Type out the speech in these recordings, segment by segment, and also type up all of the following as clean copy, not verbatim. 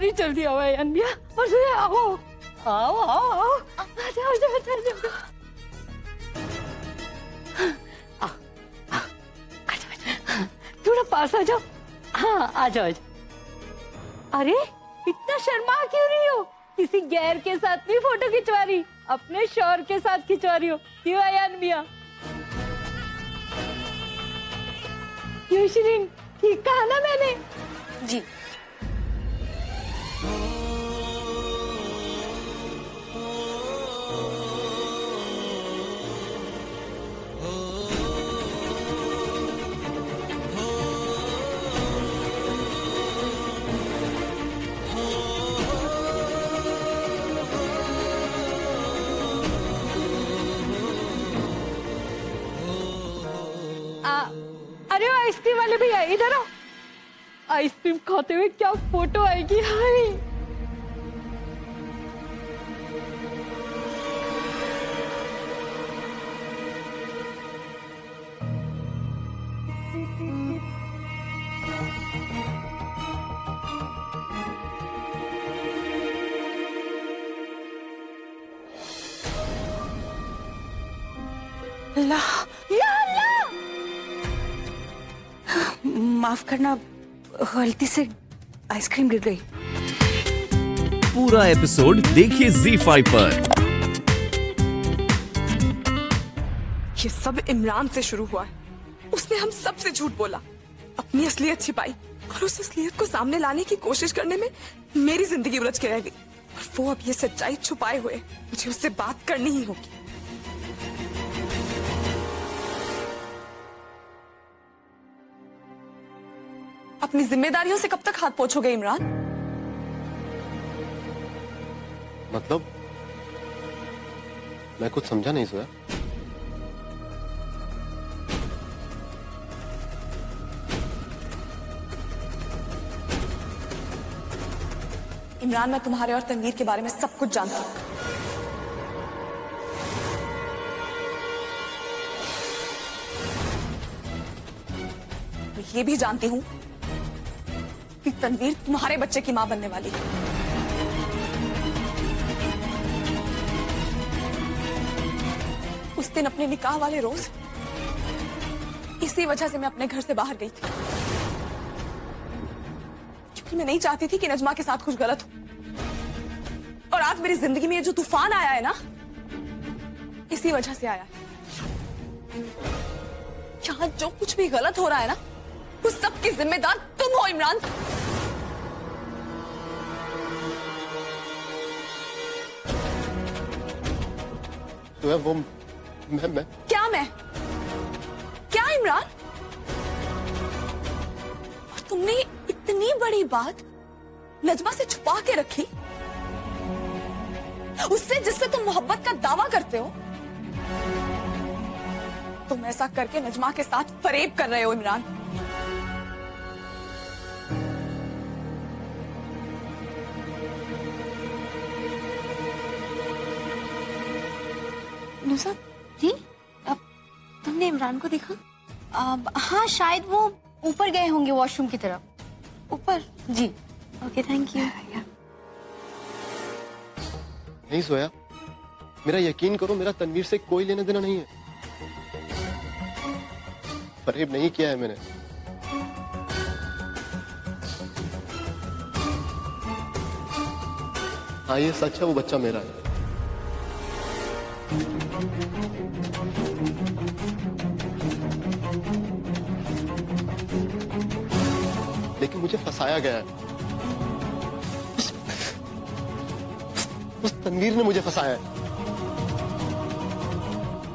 सारी जल्दी आओ अनबिया और जोया आओ आओ आओ आओ आ जाओ जाओ जाओ थोड़ा पास आ जाओ। हाँ आ जाओ। अरे इतना शर्मा क्यों रही हो? किसी गैर के साथ नहीं फोटो खिंचवा रही, अपने शौहर के साथ खिंचवा रही हो। क्यों आयान मिया? क्यों शिरीन, ठीक कहा ना मैंने? जी। अरे आइसक्रीम वाले भैया इधर आओ। आइसक्रीम खाते हुए क्या फोटो आएगी। हाय अल्लाह, या अल्लाह! माफ करना, गलती से आइसक्रीम गिर गई। पूरा एपिसोड देखिए ZEE5 पर। ये सब इमरान से शुरू हुआ है। उसने हम सब से झूठ बोला, अपनी असलियत छिपाई और उस असलियत को सामने लाने की कोशिश करने में मेरी जिंदगी उलझ के रह गई। और वो अब ये सच्चाई छुपाए हुए मुझे उससे बात करनी ही होगी। अपनी जिम्मेदारियों से कब तक हाथ पोंछोगे इमरान? मतलब मैं कुछ समझा नहीं सोया। इमरान, मैं तुम्हारे और तनवीर के बारे में सब कुछ जानती हूँ। मैं ये भी जानती हूँ कि तनवीर तुम्हारे बच्चे की मां बनने वाली है। उस दिन अपने निकाह वाले रोज इसी वजह से मैं अपने घर से बाहर गई थी, क्योंकि मैं नहीं चाहती थी कि नजमा के साथ कुछ गलत हो। और आज मेरी जिंदगी में ये जो तूफान आया है ना, इसी वजह से आया है। यहाँ जो कुछ भी गलत हो रहा है ना, उस सब की जिम्मेदार तुम हो इमरान। तो वो मैं क्या इमरान? और तुमने इतनी बड़ी बात नजमा से छुपा के रखी, उससे जिससे तुम मोहब्बत का दावा करते हो। तुम ऐसा करके नजमा के साथ फरेब कर रहे हो इमरान। नुसरत जी, अब तुमने इमरान को देखा? हाँ शायद वो ऊपर गए होंगे वॉशरूम की तरफ। ऊपर? जी। Okay, thank you. नहीं सोया, मेरा यकीन करो, मेरा तनवीर से कोई लेना देना नहीं है। फरेब नहीं किया है मैंने। हाँ ये सच है, वो बच्चा मेरा है। लेकिन मुझे फंसाया गया है। उस तनवीर ने मुझे फंसाया है।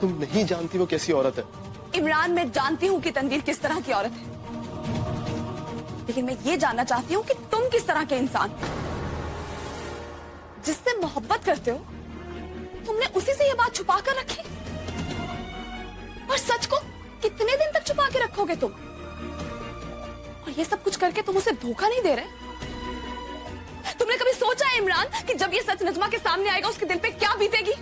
तुम नहीं जानती वो कैसी औरत है। इमरान, मैं जानती हूँ कि तनवीर किस तरह की औरत है, लेकिन मैं ये जानना चाहती हूँ कि तुम किस तरह के इंसान। जिससे मोहब्बत करते हो, तुमने उसी से ये बात छुपा कर रखी। और सच को कितने दिन तक छुपा के रखोगे तुम? और ये सब कुछ करके तुम उसे धोखा नहीं दे रहे? तुमने कभी सोचा है इमरान कि जब ये सच नजमा के सामने आएगा उसके दिल पे क्या बीतेगी?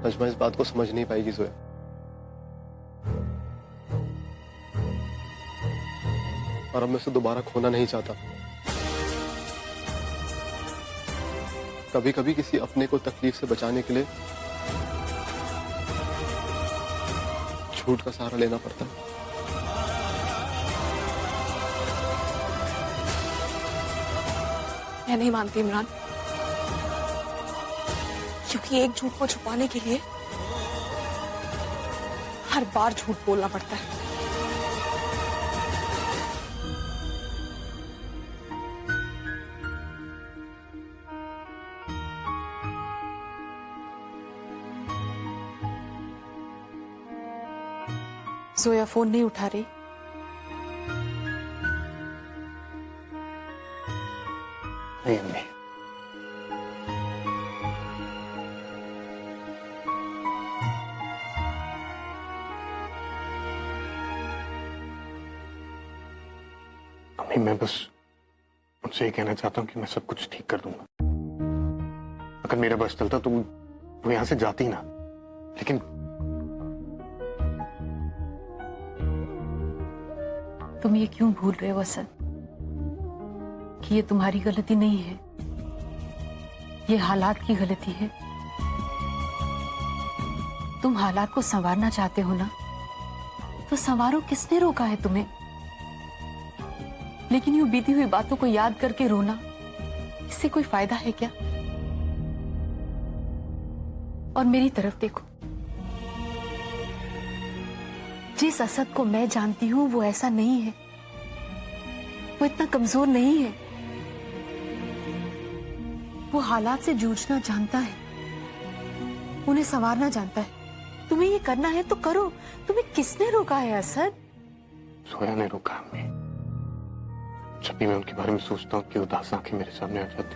नजमा इस बात को समझ नहीं पाएगी जोया। और अब मैं उसे दोबारा खोना नहीं चाहता। कभी कभी किसी अपने को तकलीफ से बचाने के लिए झूठ का सहारा लेना पड़ता है। मैं नहीं मानती इमरान, क्योंकि एक झूठ को छुपाने के लिए हर बार झूठ बोलना पड़ता है। जोया फोन नहीं उठा रही। नहीं अम्मी, अम्मी मैं बस उनसे ये कहना चाहता हूँ कि मैं सब कुछ ठीक कर दूंगा। अगर मेरा बस चलता तो वो यहां से जाती ना, लेकिन तुम ये क्यों भूल रहे हो असद कि ये तुम्हारी गलती नहीं है, ये हालात की गलती है। तुम हालात को संवारना चाहते हो ना, तो संवारो, किसने रोका है तुम्हें? लेकिन यूं बीती हुई बातों को याद करके रोना, इससे कोई फायदा है क्या? और मेरी तरफ देखो, जिस असद को मैं जानती हूं वो ऐसा नहीं है, वो इतना कमजोर नहीं है। वो हालात से जूझना जानता है, उन्हें संवारना जानता है। तुम्हें ये करना है तो करो, तुम्हें किसने रोका है असद? सोया ने रोका अम्मी। जब भी मैं उनके बारे में सोचता हूँ कि उदास आंखें मेरे सामने आ जाती,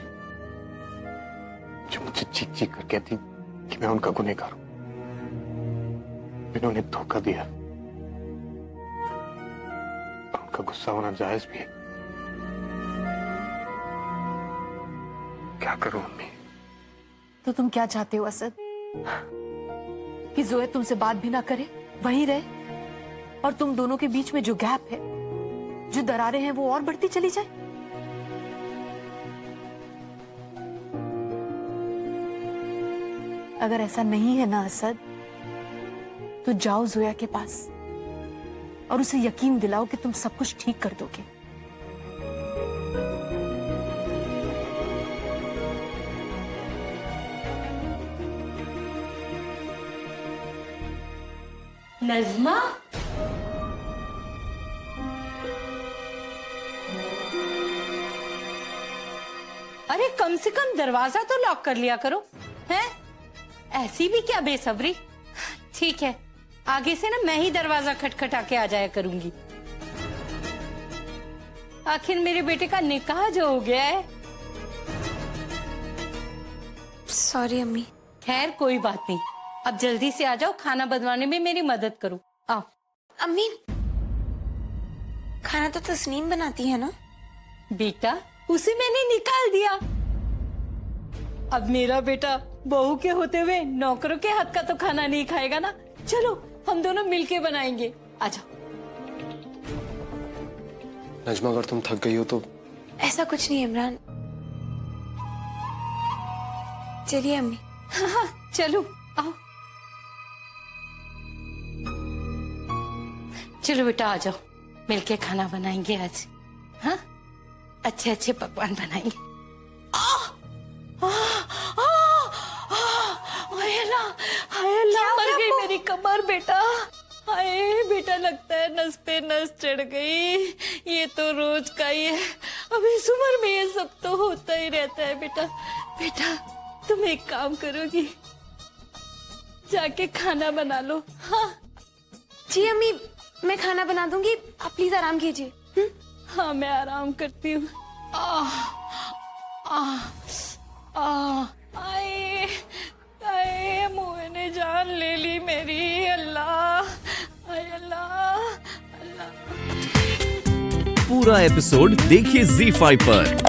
जो मुझे चीख चीख कर कहती कि मैं उनका गुनहगार हूं, मैंने उन्हें धोखा दिया। उनका गुस्सा होना जायज भी है। क्या करूं अम्मी? तो तुम क्या चाहते हो असद? कि जोया तुमसे बात भी ना करे, वहीं रहे, और तुम दोनों के बीच में जो गैप है, जो दरारें हैं, वो और बढ़ती चली जाए? अगर ऐसा नहीं है ना असद, तो जाओ जोया के पास और उसे यकीन दिलाओ कि तुम सब कुछ ठीक कर दोगे। नज़मा, अरे कम से कम दरवाजा तो लॉक कर लिया करो, हैं? ऐसी भी क्या बेसब्री। ठीक है, आगे से ना मैं ही दरवाजा खटखटा के आ जाया करूंगी। आखिर मेरे बेटे का निकाह जो हो गया है। सॉरी अम्मी। खैर कोई बात नहीं, अब जल्दी से आ जाओ, खाना बनवाने में मेरी मदद करो। आओ। अम्मी, खाना तो तस्नीम बनाती है ना? बेटा, उसे मैंने निकाल दिया। अब मेरा बेटा बहू के होते हुए नौकरों के हाथ का तो खाना नहीं खाएगा ना। चलो हम दोनों मिलके बनाएंगे, आ जाओ। नजमा, अगर तुम थक गई हो तो ऐसा कुछ नहीं इमरान, चलिए अम्मी। हाँ, चलो आओ। चलो बेटा आ जाओ, मिलके खाना बनाएंगे आज। हाँ, अच्छे अच्छे पकवान बनाएंगे। मर गई मेरी कमर बेटा। हाय बेटा, लगता है नस पे नस चढ़ गई। ये तो रोज का ही है, अब इस उम्र में ये सब तो होता ही रहता है बेटा। बेटा तुम एक काम करोगी, जाके खाना बना लो। हाँ जी अम्मी, मैं खाना बना दूंगी, आप प्लीज आराम कीजिए। हाँ मैं आराम करती हूँ। आए आए, मुँह ने जान ले ली मेरी। अल्लाह, आए अल्लाह, अल्लाह। पूरा एपिसोड देखिए ZEE5 पर।